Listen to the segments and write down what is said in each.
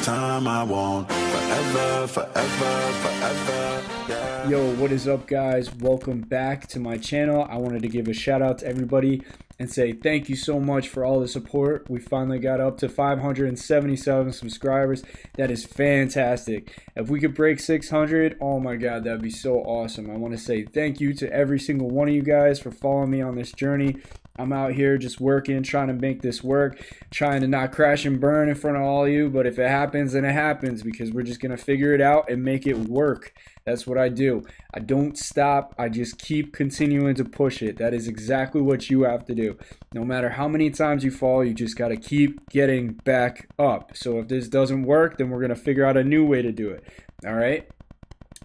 this time I won't. Forever, forever, forever, yeah. Yo, what is up, guys? Welcome back to my channel. I wanted to give a shout out to everybody and say thank you so much for all the support. We finally got up to 577 subscribers. That is fantastic. If we could break 600, oh my god, that'd be so awesome. I want to say thank you to every single one of you guys for following me on this journey. I'm out here just working, trying to make this work, trying to not crash and burn in front of all of you. But if it happens, then it happens, because we're just going to figure it out and make it work. That's what I do. I don't stop. I just keep continuing to push it. That is exactly what you have to do. No matter how many times you fall, you just got to keep getting back up. So if this doesn't work, then we're going to figure out a new way to do it. All right?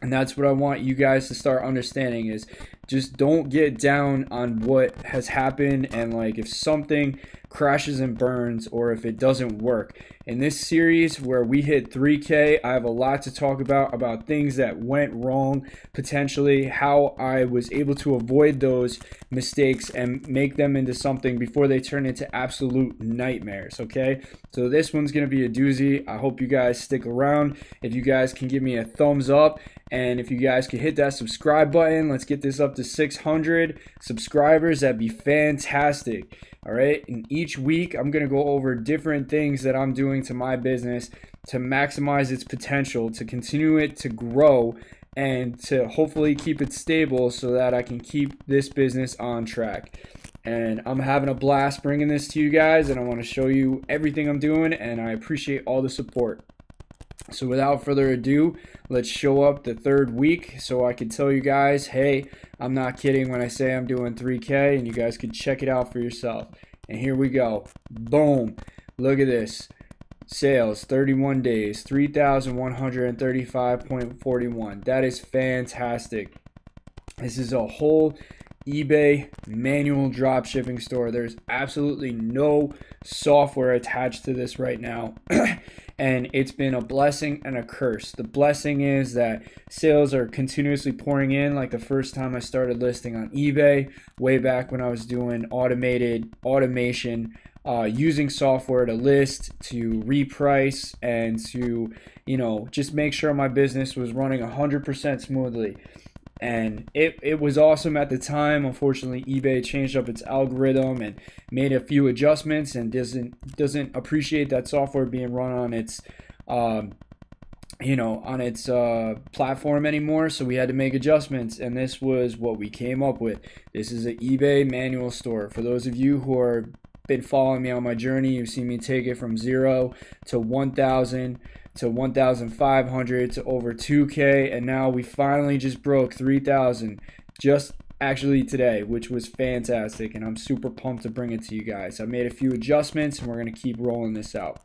And that's what I want you guys to start understanding, is just don't get down on what has happened, and like if something crashes and burns or if it doesn't work. In this series where we hit 3K, I have a lot to talk about things that went wrong, potentially how I was able to avoid those mistakes and make them into something before they turn into absolute nightmares, okay? So this one's going to be a doozy. I hope you guys stick around. If you guys can give me a thumbs up, and if you guys could hit that subscribe button, let's get this up to 600 subscribers. That'd be fantastic. All right, and each week I'm going to go over different things that I'm doing to my business to maximize its potential, to continue it to grow, and to hopefully keep it stable so that I can keep this business on track. And I'm having a blast bringing this to you guys, and I want to show you everything I'm doing, and I appreciate all the support. So without further ado, let's show up the third week so I can tell you guys, hey, I'm not kidding when I say I'm doing 3K, and you guys can check it out for yourself. And here we go. Boom. Look at this. Sales, 31 days, 3,135.41. That is fantastic. This is a whole eBay manual drop shipping store. There's absolutely no software attached to this right now. And it's been a blessing and a curse. The blessing is that sales are continuously pouring in, like the first time I started listing on eBay, way back when I was doing automation, using software to list, to reprice, and to, just make sure my business was running 100% smoothly. And it was awesome at the time. Unfortunately, eBay changed up its algorithm and made a few adjustments, and doesn't appreciate that software being run on its platform anymore. So we had to make adjustments, and this was what we came up with. This is an eBay manual store. For those of you who are been following me on my journey, you've seen me take it from 0 to 1,000 to 1,500 to over 2K, and now we finally just broke 3,000 just actually today, which was fantastic, and I'm super pumped to bring it to you guys. I made a few adjustments, and we're going to keep rolling this out.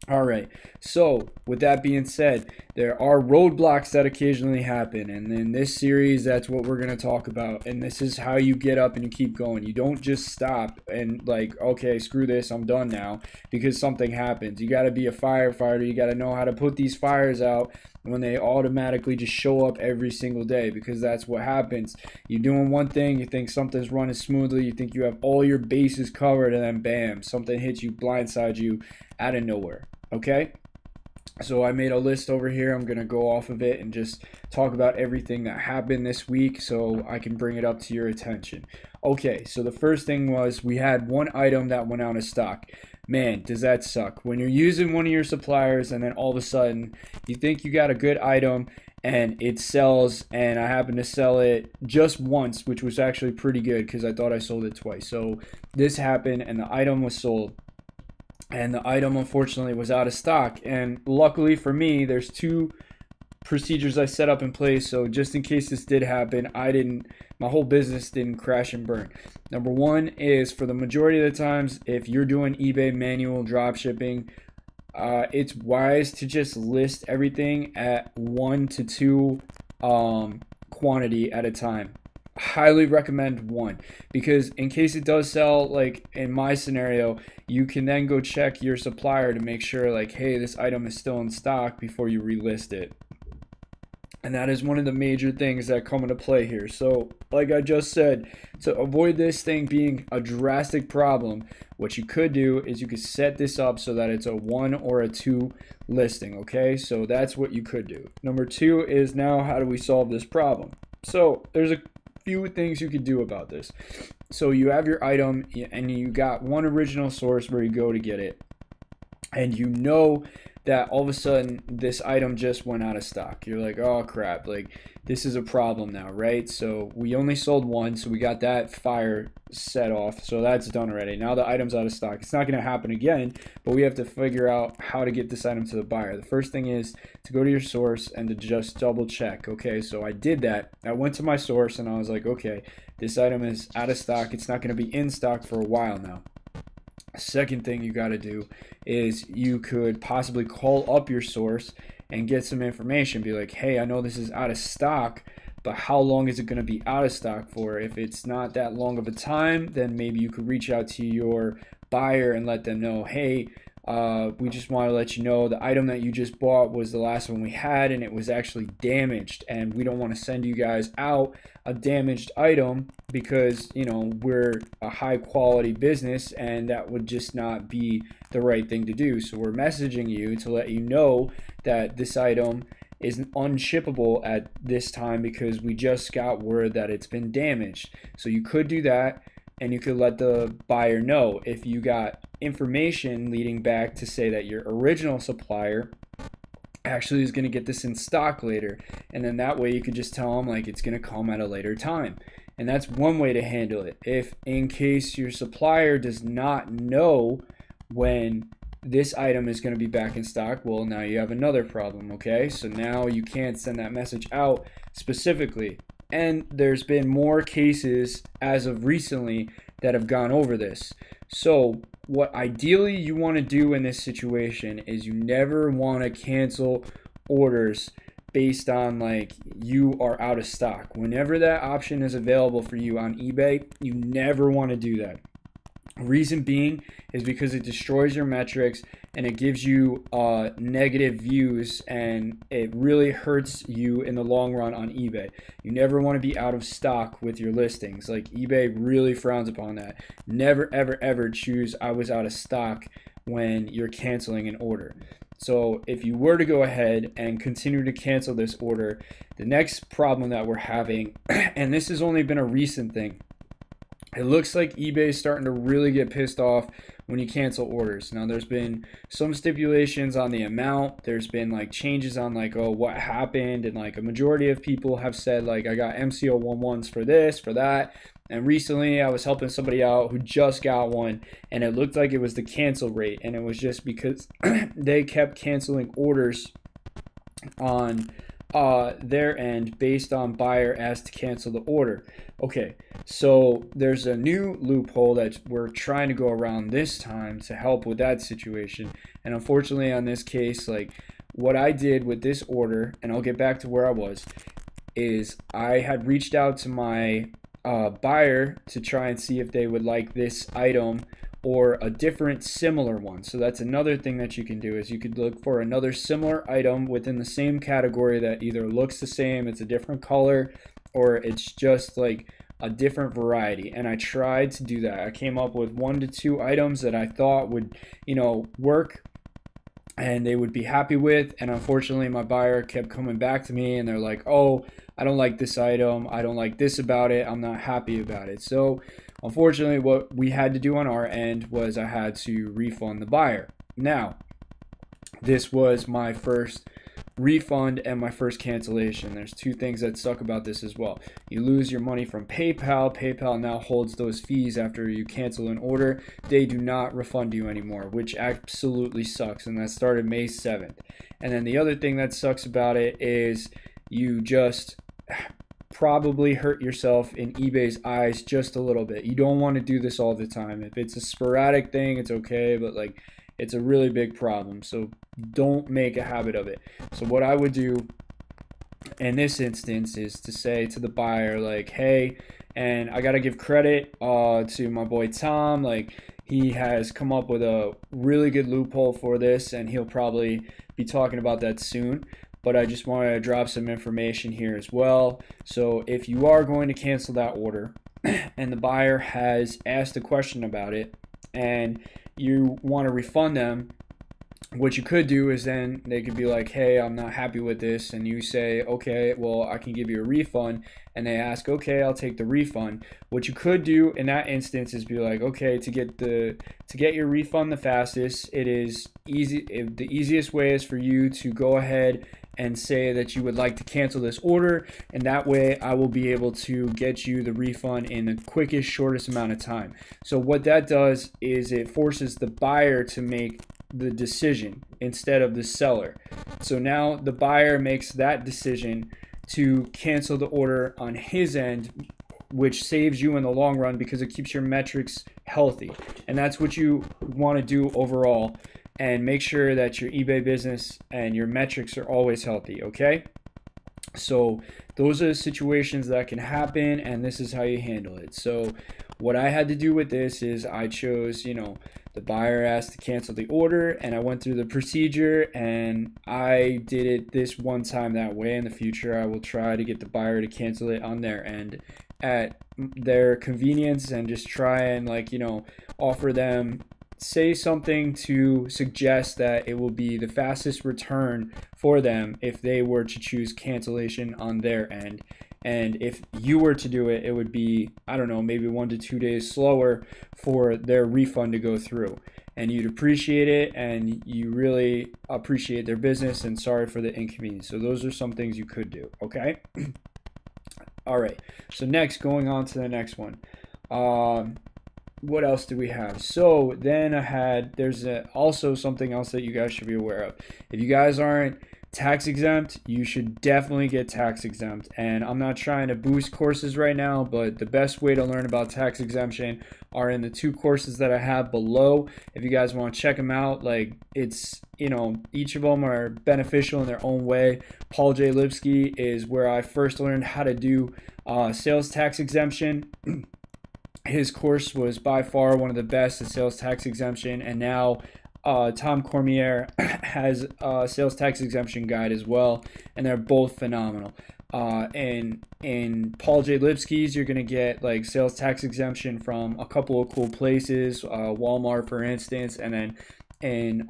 All right, so with that being said, there are roadblocks that occasionally happen, and in this series, that's what we're going to talk about. And this is how you get up and you keep going. You don't just stop and like, okay, screw this, I'm done now, because something happens. You got to be a firefighter. You got to know how to put these fires out when they automatically just show up every single day, because that's what happens. You're doing one thing, you think something's running smoothly, you think you have all your bases covered, and then bam, something hits you, blindsides you out of nowhere. Okay, so I made a list over here. I'm gonna go off of it and just talk about everything that happened this week so I can bring it up to your attention. Okay, so the first thing was we had one item that went out of stock. Man, does that suck when you're using one of your suppliers and then all of a sudden you think you got a good item and it sells, and I happened to sell it just once, which was actually pretty good because I thought I sold it twice. So this happened and the item was sold. And the item, unfortunately, was out of stock. And luckily for me, there's two procedures I set up in place. So just in case this did happen, my whole business didn't crash and burn. Number one is, for the majority of the times, if you're doing eBay manual drop shipping, it's wise to just list everything at 1 to 2 quantity at a time. Highly recommend 1, because in case it does sell, like in my scenario, you can then go check your supplier to make sure, like, hey, this item is still in stock before you relist it. And that is one of the major things that come into play here. So, like I just said, to avoid this thing being a drastic problem, what you could do is you could set this up so that it's a 1 or a 2 listing, okay? So that's what you could do. Number 2 is, now how do we solve this problem? So there's a few things you could do about this. So you have your item and you got one original source where you go to get it, and you know that all of a sudden this item just went out of stock. You're like, oh crap, like this is a problem now, right? So we only sold one, so we got that fire set off, so that's done already. Now the item's out of stock. It's not going to happen again, but we have to figure out how to get this item to the buyer. The first thing is to go to your source and to just double check. Okay, so I did that. I went to my source and I was like, okay, this item is out of stock. It's not going to be in stock for a while now. Second thing you got to do is you could possibly call up your source and get some information. Be like, hey, I know this is out of stock, but how long is it going to be out of stock for? If it's not that long of a time, then maybe you could reach out to your buyer and let them know, hey, we just want to let you know the item that you just bought was the last one we had, and it was actually damaged, and we don't want to send you guys out a damaged item because, you know, we're a high quality business and that would just not be the right thing to do. So we're messaging you to let you know that this item is unshippable at this time because we just got word that it's been damaged. So you could do that, and you could let the buyer know. If you got information leading back to say that your original supplier actually is going to get this in stock later, and then that way you could just tell them like it's going to come at a later time. And that's one way to handle it. If in case your supplier does not know when this item is going to be back in stock, well, now you have another problem. Okay, so now you can't send that message out specifically. And there's been more cases as of recently that have gone over this. So what ideally you want to do in this situation is you never want to cancel orders based on like you are out of stock. Whenever that option is available for you on eBay, you never want to do that. Reason being is because it destroys your metrics and it gives you negative views, and it really hurts you in the long run on eBay. You never want to be out of stock with your listings. Like, eBay really frowns upon that. Never ever ever choose I was out of stock when you're canceling an order. So if you were to go ahead and continue to cancel this order, the next problem that we're having, and this has only been a recent thing, it looks like eBay is starting to really get pissed off when you cancel orders. Now, there's been some stipulations on the amount. There's been like changes on like, oh, what happened, and like a majority of people have said like, I got MCO11s for this, for that. And recently I was helping somebody out who just got one, and it looked like it was the cancel rate, and it was just because they kept canceling orders on their end based on buyer asked to cancel the order. Okay, so there's a new loophole that we're trying to go around this time to help with that situation. And unfortunately on this case, like what I did with this order, and I'll get back to where I was, is I had reached out to my buyer to try and see if they would like this item or a different similar one. So that's another thing that you can do, is you could look for another similar item within the same category that either looks the same, it's a different color, or it's just like a different variety. And I tried to do that. I came up with 1 to 2 items that I thought would, you know, work and they would be happy with. And unfortunately my buyer kept coming back to me and they're like, oh, I don't like this item, I don't like this about it, I'm not happy about it. So unfortunately what we had to do on our end was I had to refund the buyer. Now, this was my first refund and my first cancellation. There's 2 things that suck about this as well. You lose your money from PayPal. PayPal now holds those fees after you cancel an order. They do not refund you anymore, which absolutely sucks, and that started May 7th. And then the other thing that sucks about it is you just probably hurt yourself in eBay's eyes just a little bit. You don't want to do this all the time. If it's a sporadic thing, it's okay, but like it's a really big problem. So don't make a habit of it. So what I would do in this instance is to say to the buyer like, hey, and I got to give credit to my boy Tom, like he has come up with a really good loophole for this and he'll probably be talking about that soon. but I just wanted to drop some information here as well. So if you are going to cancel that order and the buyer has asked a question about it and you want to refund them, what you could do is then they could be like, hey, I'm not happy with this, and you say, okay, well, I can give you a refund, and they ask, okay, I'll take the refund. What you could do in that instance is be like, okay, to get your refund the fastest, it is easy. The easiest way is for you to go ahead and say that you would like to cancel this order, and that way I will be able to get you the refund in the quickest, shortest amount of time. So what that does is it forces the buyer to make the decision instead of the seller. So now the buyer makes that decision to cancel the order on his end, which saves you in the long run because it keeps your metrics healthy. And that's what you want to do overall, and make sure that your eBay business and your metrics are always healthy, okay? So those are the situations that can happen, and this is how you handle it. So what I had to do with this is I chose, the buyer asked to cancel the order, and I went through the procedure, and I did it this one time that way. In the future, I will try to get the buyer to cancel it on their end at their convenience, and just try and offer them, say something to suggest that it will be the fastest return for them if they were to choose cancellation on their end. And if you were to do it, it would be, I don't know, maybe 1 to 2 days slower for their refund to go through. And you'd appreciate it, and you really appreciate their business, and sorry for the inconvenience. So those are some things you could do, okay? All right, so next, going on to the next one. What else do we have? So then there's also something else that you guys should be aware of. If you guys aren't tax exempt, you should definitely get tax exempt. And I'm not trying to boost courses right now, but the best way to learn about tax exemption are in the 2 courses that I have below. If you guys want to check them out, it's, each of them are beneficial in their own way. Paul J. Lipsky is where I first learned how to do sales tax exemption. His course was by far one of the best at sales tax exemption, and now Tom Comiers has a sales tax exemption guide as well, and they're both phenomenal. And in Paul J. Lipsky's, you're going to get sales tax exemption from a couple of cool places, Walmart for instance, and then in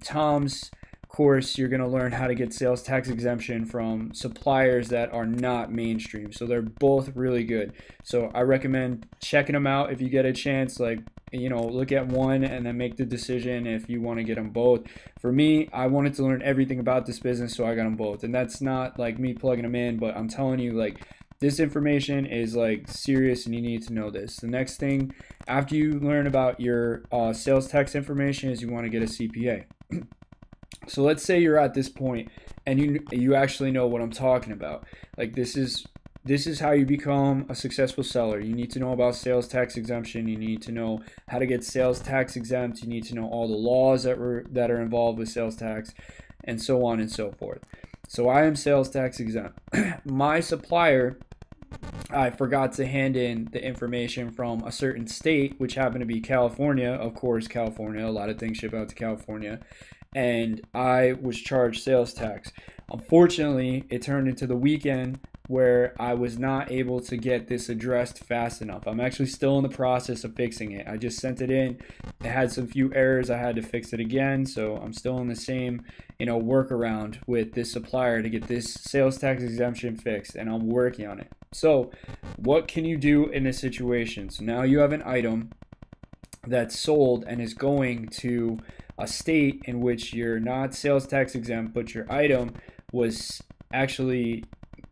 Tom's course, you're going to learn how to get sales tax exemption from suppliers that are not mainstream. So they're both really good. So I recommend checking them out if you get a chance. Look at one and then make the decision if you want to get them both. For me, I wanted to learn everything about this business, so I got them both. And that's not me plugging them in, but I'm telling you, this information is serious, and you need to know this. The next thing after you learn about your sales tax information is you want to get a CPA. So let's say you're at this point and you actually know what I'm talking about. This is how you become a successful seller. You need to know about sales tax exemption. You need to know how to get sales tax exempt. You need to know all the laws that are involved with sales tax, and so on and so forth. So I am sales tax exempt. My supplier, I forgot to hand in the information from a certain state, which happened to be California. Of course, California. A lot of things ship out to California. And I was charged sales tax. Unfortunately, it turned into the weekend where I was not able to get this addressed fast enough. I'm actually still in the process of fixing it. I just sent it in. It had some few errors. I had to fix it again. So I'm still in the same, workaround with this supplier to get this sales tax exemption fixed, and I'm working on it. So what can you do in this situation? So now you have an item that's sold and is going to a state in which you're not sales tax exempt, but your item was actually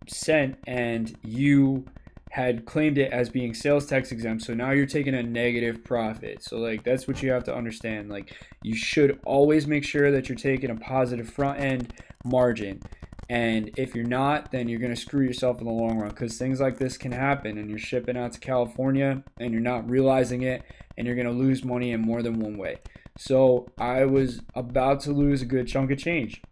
sent and you had claimed it as being sales tax exempt. So now you're taking a negative profit. So that's what you have to understand. You should always make sure that you're taking a positive front end margin. And if you're not, then you're going to screw yourself in the long run, because things like this can happen and you're shipping out to California and you're not realizing it, and you're going to lose money in more than one way. So I was about to lose a good chunk of change.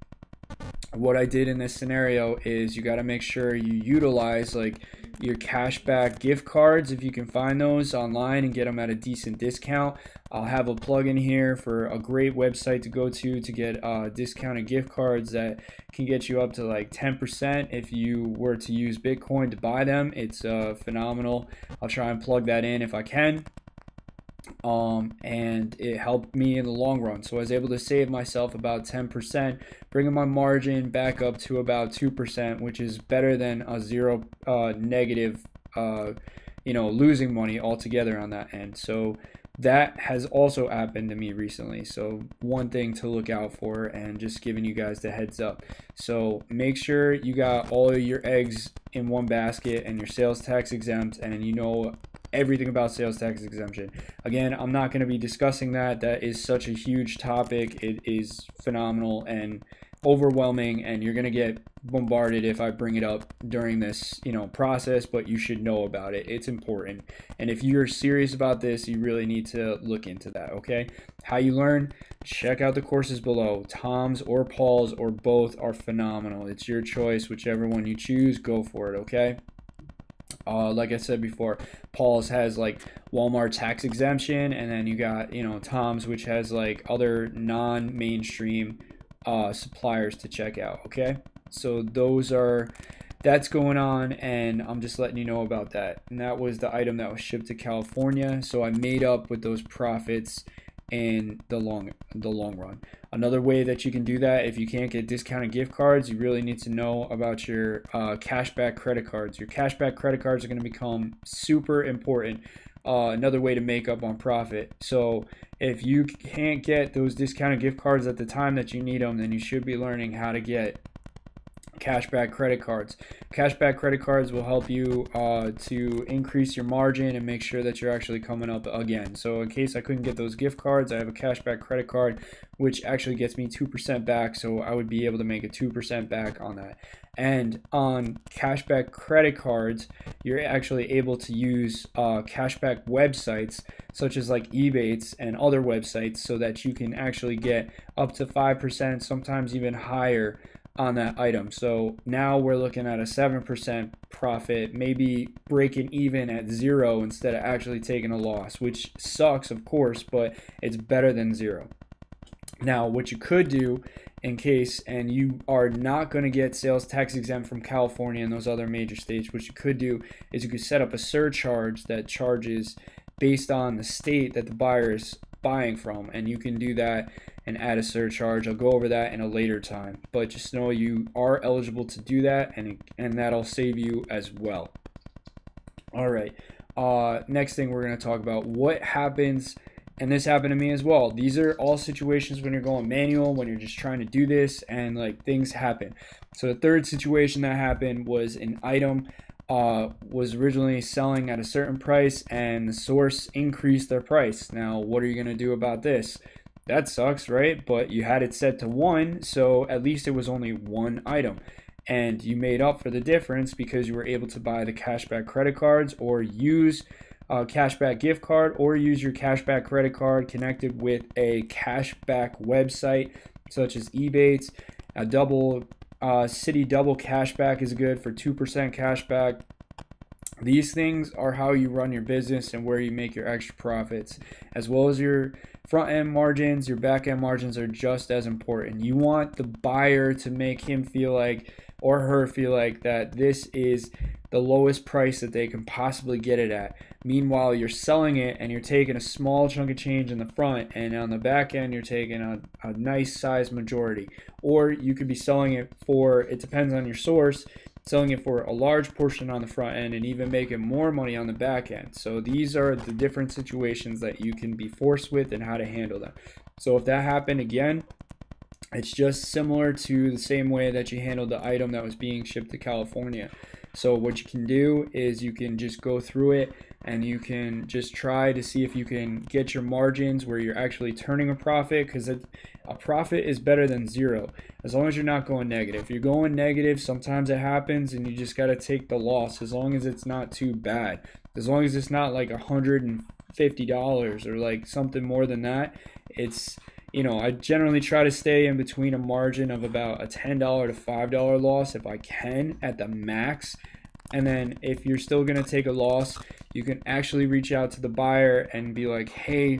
What I did in this scenario is you got to make sure you utilize your cashback gift cards if you can find those online and get them at a decent discount. I'll have a plugin here for a great website to go to get discounted gift cards that can get you up to like 10% if you were to use Bitcoin to buy them. It's phenomenal. I'll try and plug that in if I can. And it helped me in the long run. So I was able to save myself about 10%, bringing my margin back up to about 2%, which is better than a zero negative, losing money altogether on that end. So that has also happened to me recently. So one thing to look out for, and just giving you guys the heads up. So make sure you got all of your eggs in one basket and you're sales tax exempt, and you know everything about sales tax exemption. Again, I'm not going to be discussing that. That is such a huge topic. It is phenomenal and overwhelming, and you're going to get bombarded if I bring it up during this process, but you should know about it. It's important, and if you're serious about this, you really need to look into that. Okay, how you learn, check out the courses below. Tom's or Paul's or both are phenomenal. It's your choice. Whichever one you choose, go for it. Okay. Like I said before, Paul's has like Walmart tax exemption, and then you got Tom's, which has like other non-mainstream suppliers to check out. Okay, so that's going on, and I'm just letting you know about that. And that was the item that was shipped to California, so I made up with those profits in the long run. Another way that you can do that, if you can't get discounted gift cards, you really need to know about your cashback credit cards. Your cashback credit cards are going to become super important. Another way to make up on profit. So if you can't get those discounted gift cards at the time that you need them, then you should be learning how to get cashback credit cards. Cashback credit cards will help you to increase your margin and make sure that you're actually coming up again. So in case I couldn't get those gift cards, I have a cashback credit card which actually gets me 2% back, so I would be able to make a 2% back on that. And on cashback credit cards, you're actually able to use cashback websites such as like Ebates and other websites, so that you can actually get up to 5%, sometimes even higher on that item. So now we're looking at a 7% profit, maybe breaking even at zero instead of actually taking a loss, which sucks, of course, but it's better than zero. Now, what you could do in case, and you are not going to get sales tax exempt from California and those other major states, what you could do is you could set up a surcharge that charges based on the state that the buyer is buying from, and you can do that and add a surcharge. I'll go over that in a later time, but just know you are eligible to do that, and that'll save you as well. All right, next thing we're going to talk about what happens, and this happened to me as well. These are all situations when you're going manual, when you're just trying to do this, and like things happen. So the third situation that happened was an item was originally selling at a certain price, and the source increased their price. Now, what are you going to do about this? That sucks, right? But you had it set to 1, so at least it was only one item, and you made up for the difference because you were able to buy the cashback credit cards, or use a cashback gift card, or use your cashback credit card connected with a cashback website such as Ebates. A City double cashback is good for 2% cashback. These things are how you run your business and where you make your extra profits, as well as your front end margins. Your back end margins are just as important. You want the buyer to make him feel like, or her feel like, that this is the lowest price that they can possibly get it at. Meanwhile, you're selling it and you're taking a small chunk of change in the front, and on the back end you're taking a nice size majority. Or you could be selling it for, it depends on your source, selling it for a large portion on the front end and even making more money on the back end. So these are the different situations that you can be forced with and how to handle them. So if that happened again, it's just similar to the same way that you handled the item that was being shipped to California. So what you can do is you can just go through it, and you can just try to see if you can get your margins where you're actually turning a profit, because a profit is better than zero as long as you're not going negative. If you're going negative, sometimes it happens and you just got to take the loss, as long as it's not too bad. As long as it's not like $150 or like something more than that. It's, I generally try to stay in between a margin of about a $10 to $5 loss if I can at the max. And then if you're still going to take a loss, you can actually reach out to the buyer and be like, hey,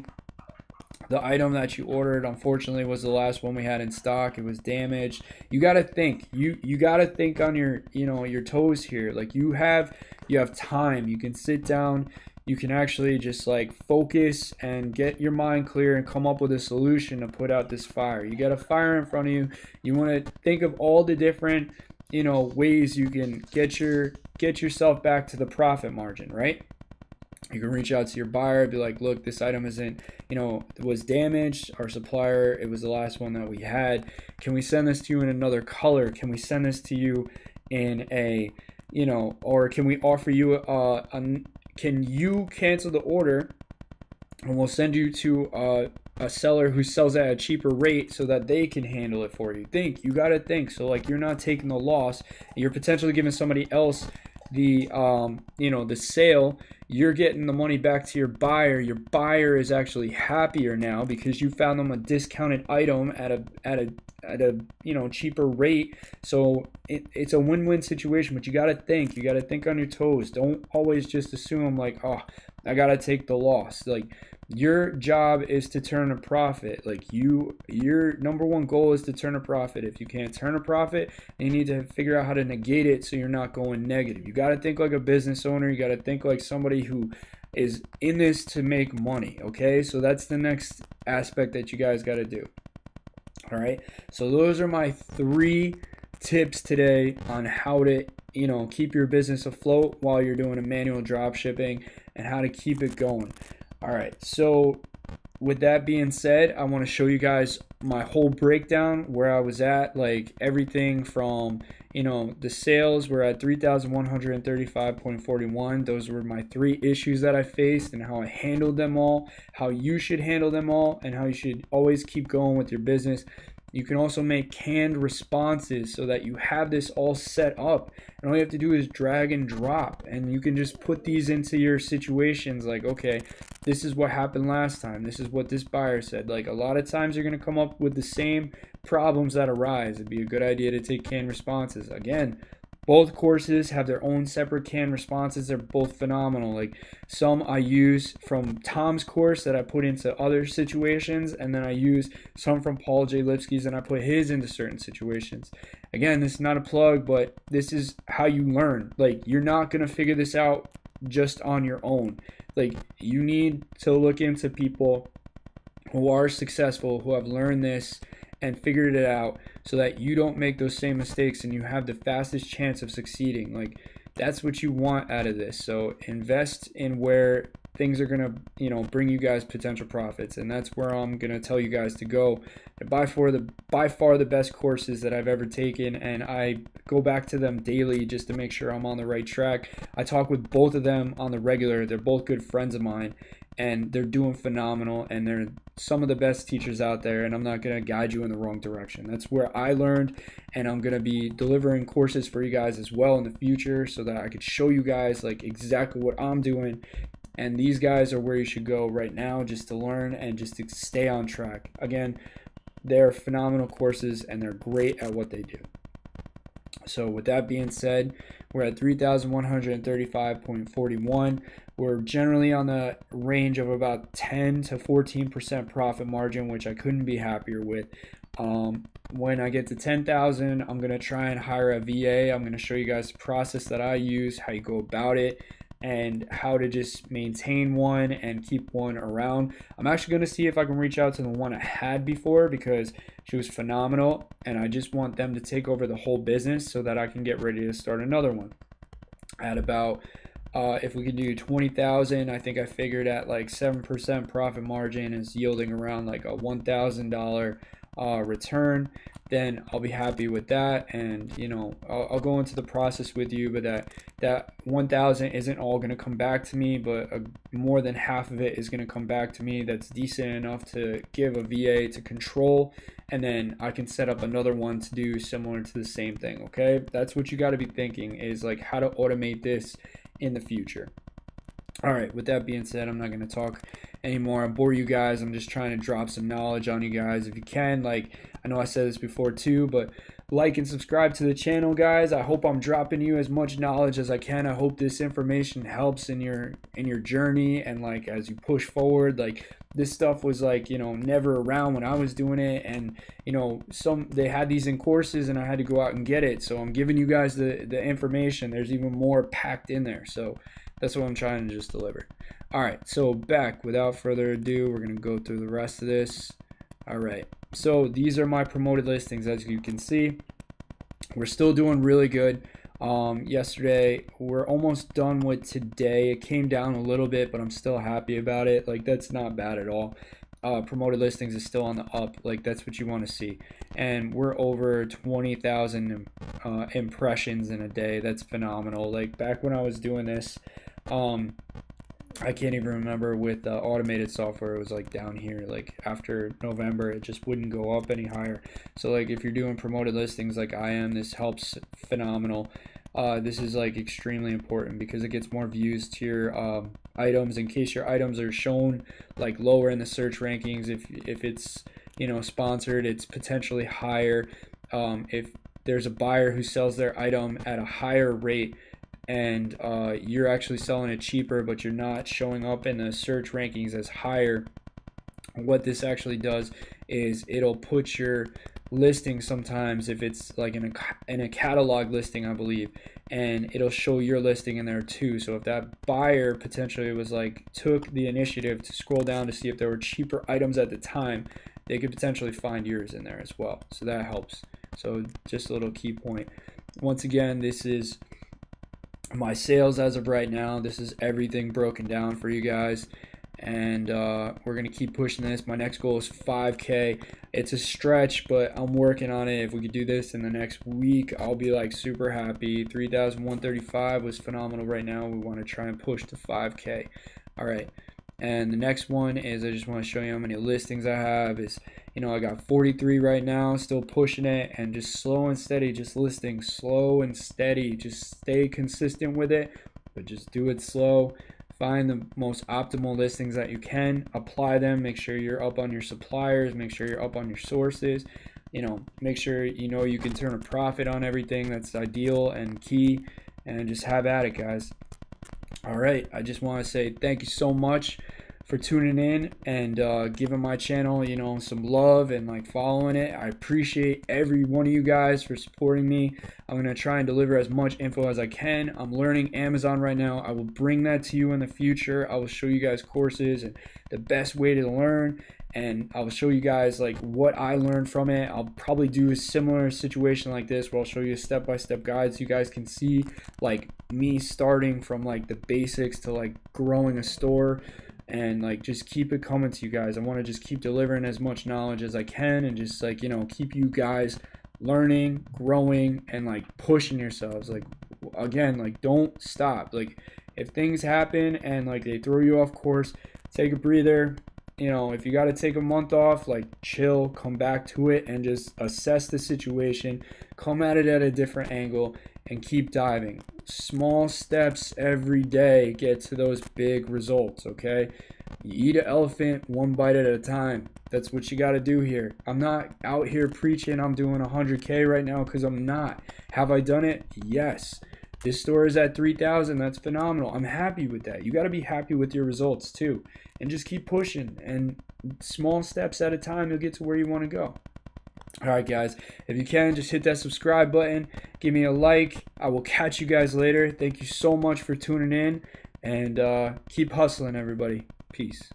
the item that you ordered unfortunately was the last one we had in stock. It was damaged. You got to think. You got to think on your, your toes here. Like you have time. You can sit down. You can actually just like focus and get your mind clear and come up with a solution to put out this fire. You got a fire in front of you. You want to think of all the different, ways you can get yourself back to the profit margin, right? You can reach out to your buyer, be like, look, this item isn't, it was damaged. Our supplier, it was the last one that we had. Can we send this to you in another color? Can we send this to you in a, or can we offer you can you cancel the order and we'll send you to a seller who sells at a cheaper rate so that they can handle it for you? You got to think. So like you're not taking the loss. You're potentially giving somebody else the the sale. You're getting the money back to your buyer. Your buyer is actually happier now because you found them a discounted item at a cheaper rate. So it's a win-win situation, but you got to think. You got to think on your toes. Don't always just assume like, oh, I got to take the loss. Like your job is to turn a profit. Like your number one goal is to turn a profit. If you can't turn a profit, you need to figure out how to negate it so you're not going negative. You got to think like a business owner. You got to think like somebody who is in this to make money. Okay, so that's the next aspect that you guys got to do. All right, so those are my 3 tips today on how to keep your business afloat while you're doing a manual drop shipping and how to keep it going. All right, so with that being said, I want to show you guys my whole breakdown where I was at, like everything from, the sales were at 3,135.41. Those were my 3 issues that I faced and how I handled them all, how you should handle them all, and how you should always keep going with your business. You can also make canned responses so that you have this all set up. And all you have to do is drag and drop. And you can just put these into your situations like, okay, this is what happened last time. This is what this buyer said. Like a lot of times you're going to come up with the same problems that arise. It'd be a good idea to take canned responses. Again, both courses have their own separate canned responses. They're both phenomenal. Like some I use from Tom's course that I put into other situations, and then I use some from Paul J. Lipsky's and I put his into certain situations. Again, this is not a plug, but this is how you learn. Like you're not going to figure this out just on your own. Like you need to look into people who are successful, who have learned this and figured it out so that you don't make those same mistakes and you have the fastest chance of succeeding. Like that's what you want out of this. So invest in where things are going to, bring you guys potential profits. And that's where I'm going to tell you guys to go. They're by far the best courses that I've ever taken. And I go back to them daily just to make sure I'm on the right track. I talk with both of them on the regular. They're both good friends of mine. And they're doing phenomenal, and they're some of the best teachers out there, and I'm not going to guide you in the wrong direction. That's where I learned, and I'm going to be delivering courses for you guys as well in the future so that I could show you guys like exactly what I'm doing. And these guys are where you should go right now just to learn and just to stay on track. Again, they're phenomenal courses, and they're great at what they do. So with that being said, we're at 3,135.41. We're generally on the range of about 10 to 14% profit margin, which I couldn't be happier with. When I get to 10,000, I'm going to try and hire a VA. I'm going to show you guys the process that I use, how you go about it, and how to just maintain one and keep one around. I'm actually going to see if I can reach out to the one I had before because she was phenomenal, and I just want them to take over the whole business so that I can get ready to start another one. At about if we could do 20,000, I think I figured at like 7% profit margin is yielding around like a $1,000 return, then I'll be happy with that. And I'll go into the process with you, but that 1,000 isn't all going to come back to me, but more than half of it is going to come back to me. That's decent enough to give a VA to control, and then I can set up another one to do similar to the same thing. Okay, that's what you got to be thinking, is like how to automate this in the future. All right, with that being said, I'm not going to talk anymore and bore you guys. I'm just trying to drop some knowledge on you guys. If you can, like, I know I said this before too, but like and subscribe to the channel, guys. I hope I'm dropping you as much knowledge as I can. I hope this information helps in your journey, and like as you push forward. Like, this stuff was like, you know, never around when I was doing it, and you know, they had these in courses and I had to go out and get it. So I'm giving you guys the information. There's even more packed in there. So that's what I'm trying to just deliver. All right, so back without further ado, we're gonna go through the rest of this. All right, so these are my promoted listings. As you can see, we're still doing really good. Yesterday, we're almost done with today. It came down a little bit, but I'm still happy about it. Like, that's not bad at all. Promoted listings is still on the up. Like, that's what you want to see. And we're over 20,000 impressions in a day. That's phenomenal. Like, back when I was doing this, I can't even remember with automated software, it was like down here. Like, after November, it just wouldn't go up any higher. So like, if you're doing promoted listings like I am, this helps phenomenal. This is like extremely important because it gets more views to your items, in case your items are shown like lower in the search rankings. If it's, you know, sponsored, it's potentially higher. If there's a buyer who sells their item at a higher rate, and you're actually selling it cheaper, but you're not showing up in the search rankings as higher, what this actually does is it'll put your listing, sometimes if it's like in a catalog listing, I believe, and it'll show your listing in there too. So if that buyer potentially was like, took the initiative to scroll down to see if there were cheaper items at the time, they could potentially find yours in there as well. So that helps. So just a little key point. Once again, this is my sales as of right now. This is everything broken down for you guys, and we're gonna keep pushing this. My next goal is 5K. It's a stretch, but I'm working on it. If we could do this in the next week, I'll be like super happy. 3,135 was phenomenal right now. We want to try and push to 5K. All right, and the next one is, I just want to show you how many listings I have. Is, you know, I got 43 right now, still pushing it, and just slow and steady, just listing slow and steady. Just stay consistent with it, but just do it slow. Find the most optimal listings that you can, apply them, make sure you're up on your suppliers, make sure you're up on your sources, you know, make sure you know you can turn a profit on everything. That's ideal and key, and just have at it, guys. All right, I just want to say thank you so much for tuning in and giving my channel, you know, some love and like following it. I appreciate every one of you guys for supporting me. I'm going to try and deliver as much info as I can. I'm learning Amazon right now. I will bring that to you in the future. I will show you guys courses and the best way to learn, and I will show you guys like what I learned from it. I'll probably do a similar situation like this where I'll show you a step-by-step guide so you guys can see like me starting from like the basics to like growing a store, and like just keep it coming to you guys. I want to just keep delivering as much knowledge as I can, and just like, you know, keep you guys learning, growing, and like pushing yourselves. Like, again, like, don't stop. Like, if things happen and like they throw you off course, take a breather. You know, if you got to take a month off, like, chill, come back to it and just assess the situation, come at it at a different angle, and keep diving. Small steps every day get to those big results, okay? You eat an elephant one bite at a time. That's what you got to do here. I'm not out here preaching I'm doing 100K right now, because I'm not. Have I done it? Yes. This store is at 3,000. That's phenomenal. I'm happy with that. You got to be happy with your results too, and just keep pushing, and small steps at a time, you'll get to where you want to go. All right, guys, if you can, just hit that subscribe button, give me a like. I will catch you guys later. Thank you so much for tuning in, and keep hustling, everybody. Peace.